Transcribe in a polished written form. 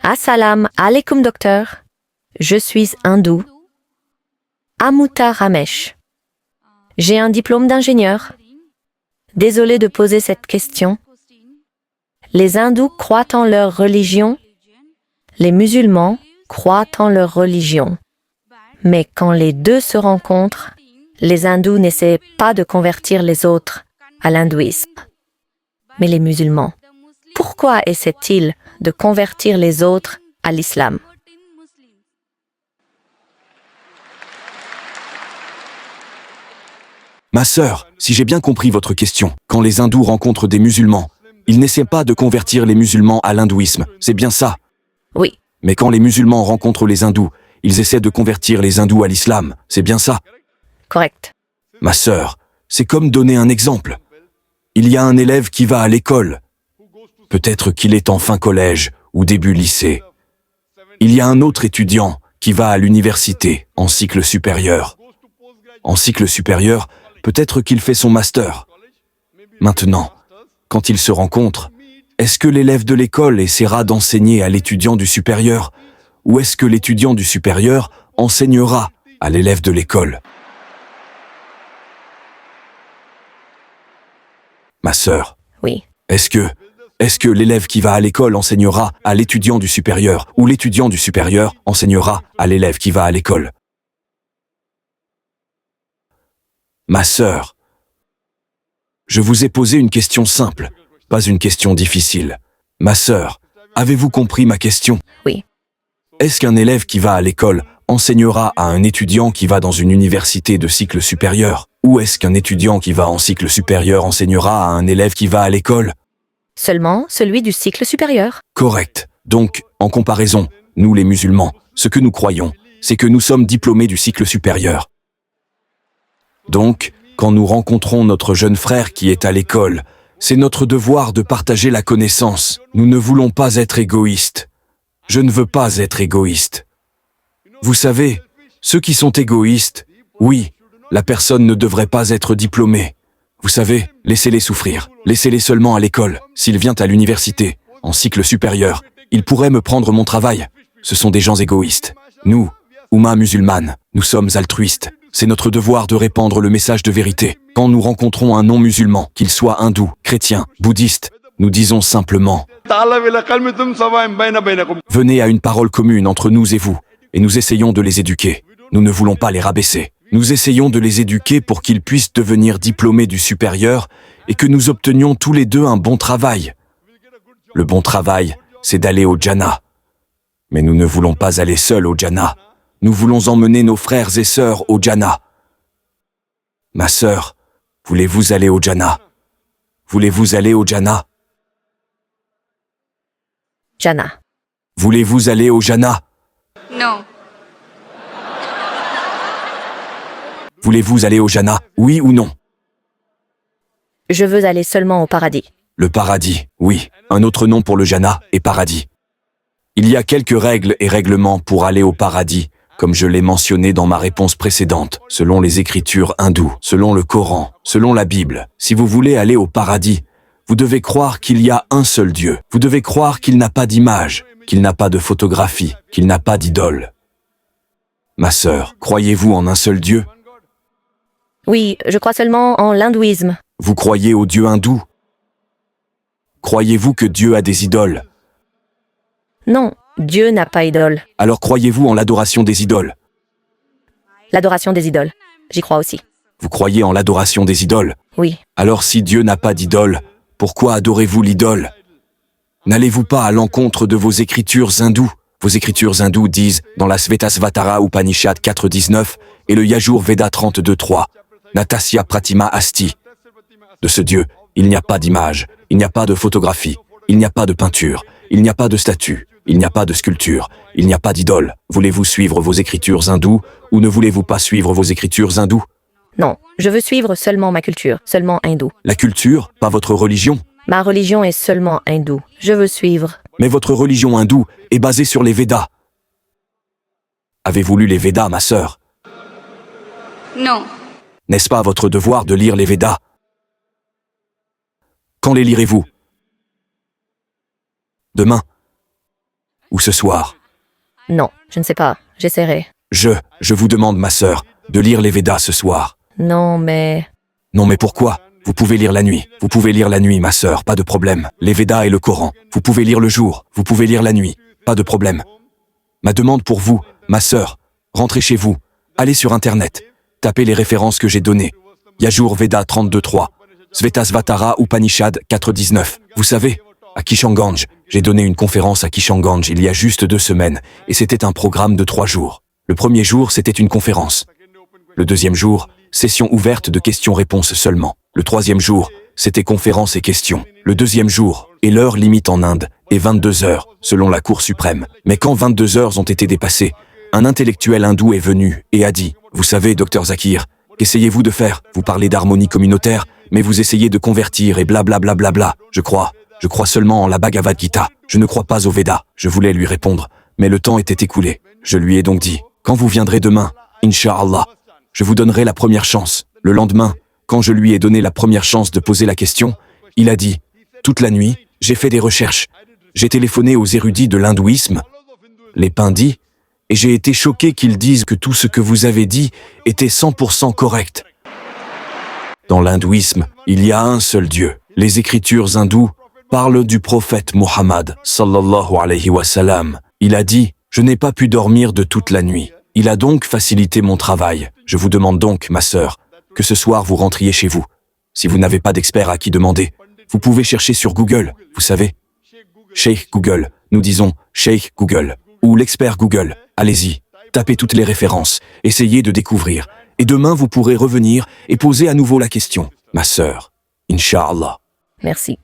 Assalam alaikum docteur. Je suis hindou. Amuta Ramesh. J'ai un diplôme d'ingénieur. Désolé de poser cette question. Les hindous croient en leur religion. Les musulmans croient en leur religion. Mais quand les deux se rencontrent, les hindous n'essaient pas de convertir les autres à l'hindouisme. Mais les musulmans, pourquoi essaient-ils de convertir les autres à l'islam? Ma sœur, si j'ai bien compris votre question, quand les hindous rencontrent des musulmans, ils n'essaient pas de convertir les musulmans à l'hindouisme, c'est bien ça? Oui, Mais quand les musulmans rencontrent les hindous, ils essaient de convertir les hindous à l'islam, c'est bien ça? correct. Ma sœur, c'est comme donner un exemple. Il y a un élève qui va à l'école. Peut-être qu'il est en fin collège ou début lycée. Il y a un autre étudiant qui va à l'université, en cycle supérieur. En cycle supérieur, peut-être qu'il fait son master. Maintenant, quand ils se rencontrent, est-ce que l'élève de l'école essaiera d'enseigner à l'étudiant du supérieur, ou est-ce que l'étudiant du supérieur enseignera à l'élève de l'école? Ma sœur, Oui, est-ce que l'élève qui va à l'école enseignera à l'étudiant du supérieur, ou l'étudiant du supérieur enseignera à l'élève qui va à l'école? Ma sœur, je vous ai posé une question simple, pas une question difficile. Ma sœur, avez-vous compris ma question? oui, Est-ce qu'un élève qui va à l'école enseignera à un étudiant qui va dans une université de cycle supérieur? Ou est-ce qu'un étudiant qui va en cycle supérieur enseignera à un élève qui va à l'école? seulement celui du cycle supérieur. Correct. Donc, en comparaison, nous les musulmans, ce que nous croyons, c'est que nous sommes diplômés du cycle supérieur. Donc, quand nous rencontrons notre jeune frère qui est à l'école, c'est notre devoir de partager la connaissance. Nous ne voulons pas être égoïstes. Je ne veux pas être égoïste. Vous savez, ceux qui sont égoïstes, oui, la personne ne devrait pas être diplômée. Vous savez, laissez-les souffrir. Laissez-les seulement à l'école. S'il vient à l'université, en cycle supérieur, il pourrait me prendre mon travail. Ce sont des gens égoïstes. Nous, Oumma musulmane, nous sommes altruistes. C'est notre devoir de répandre le message de vérité. Quand nous rencontrons un non-musulman, qu'il soit hindou, chrétien, bouddhiste, nous disons simplement « Venez à une parole commune entre nous et vous, et nous essayons de les éduquer. Nous ne voulons pas les rabaisser. Nous essayons de les éduquer pour qu'ils puissent devenir diplômés du supérieur et que nous obtenions tous les deux un bon travail. Le bon travail, c'est d'aller au Jannah. Mais nous ne voulons pas aller seuls au Jannah. Nous voulons emmener nos frères et sœurs au Jannah. Ma sœur, voulez-vous aller au Jannah? Voulez-vous aller au Jannah? Jannah. Voulez-vous aller au Jannah? No. Voulez-vous aller au Jannah? Oui ou non? Je veux aller seulement au paradis. Le paradis, oui. Un autre nom pour le Jannah est paradis. Il y a quelques règles et règlements pour aller au paradis, comme je l'ai mentionné dans ma réponse précédente, selon les écritures hindoues, selon le Coran, selon la Bible. Si vous voulez aller au paradis, vous devez croire qu'il y a un seul Dieu. Vous devez croire qu'il n'a pas d'image, qu'il n'a pas de photographie, qu'il n'a pas d'idole. Ma sœur, croyez-vous en un seul Dieu? Oui, je crois seulement en l'hindouisme. Vous croyez au Dieu hindou? Croyez-vous que Dieu a des idoles? Non, Dieu n'a pas idole. Alors croyez-vous en l'adoration des idoles? L'adoration des idoles. J'y crois aussi. Vous croyez en l'adoration des idoles? Oui, Alors si Dieu n'a pas d'idole, pourquoi adorez-vous l'idole? N'allez-vous pas à l'encontre de vos écritures hindoues? Vos écritures hindoues disent dans la Svetasvatara Upanishad 4.19 et le Yajur Veda 32.3, Natasya Pratima Asti. De ce Dieu, il n'y a pas d'image, il n'y a pas de photographie, il n'y a pas de peinture, il n'y a pas de statue, il n'y a pas de sculpture, il n'y a pas d'idole. Voulez-vous suivre vos écritures hindoues ou ne voulez-vous pas suivre vos écritures hindoues? non, je veux suivre seulement ma culture, seulement hindou. La culture, pas votre religion. Ma religion est seulement hindou. Je veux suivre. Mais votre religion hindoue est basée sur les Védas. Avez-vous lu les Védas, ma sœur? No. N'est-ce pas votre devoir de lire les Védas? Quand les lirez-vous? Demain. ou ce soir? Non, je ne sais pas. J'essaierai. Je vous demande, ma sœur, de lire les Védas ce soir. Non, mais... Non mais pourquoi? Vous pouvez lire la nuit. Vous pouvez lire la nuit, ma sœur, pas de problème. Les Védas et le Coran. Vous pouvez lire le jour. Vous pouvez lire la nuit. Pas de problème. Ma demande pour vous, ma sœur, rentrez chez vous. Allez sur Internet. Tapez les références que j'ai données. Yajur Veda 32.3. Svetasvatara Upanishad 4.19. Vous savez, à Kishanganj, j'ai donné une conférence à Kishanganj il y a juste 2 semaines, et c'était un programme de 3 jours. Le premier jour, c'était une conférence. Le deuxième jour, session ouverte de questions-réponses seulement. Le troisième jour, c'était conférence et questions. Le deuxième jour, et l'heure limite en Inde, est 22 heures, selon la Cour suprême. Mais quand 22 heures ont été dépassées, un intellectuel hindou est venu et a dit « Vous savez, docteur Zakir, qu'essayez-vous de faire? Vous parlez d'harmonie communautaire, mais vous essayez de convertir et blablabla. Bla bla bla. Je crois seulement en la Bhagavad Gita. Je ne crois pas au Veda. » Je voulais lui répondre, mais le temps était écoulé. Je lui ai donc dit « Quand vous viendrez demain, Inch'Allah, je vous donnerai la première chance. » Le lendemain, quand je lui ai donné la première chance de poser la question, il a dit « Toute la nuit, j'ai fait des recherches. J'ai téléphoné aux érudits de l'hindouisme, les pindis, et j'ai été choqué qu'ils disent que tout ce que vous avez dit était 100% correct. Dans l'hindouisme, il y a un seul Dieu. Les écritures hindoues parlent du prophète Muhammad, sallallahu alayhi wa sallam. Il a dit « Je n'ai pas pu dormir de toute la nuit. Il a donc facilité mon travail. Je vous demande donc, ma sœur, que ce soir vous rentriez chez vous. Si vous n'avez pas d'expert à qui demander, vous pouvez chercher sur Google, vous savez. Sheikh Google, nous disons Sheikh Google, ou l'expert Google. Allez-y, tapez toutes les références, essayez de découvrir, et demain vous pourrez revenir et poser à nouveau la question. Ma sœur, Inch'Allah. Merci.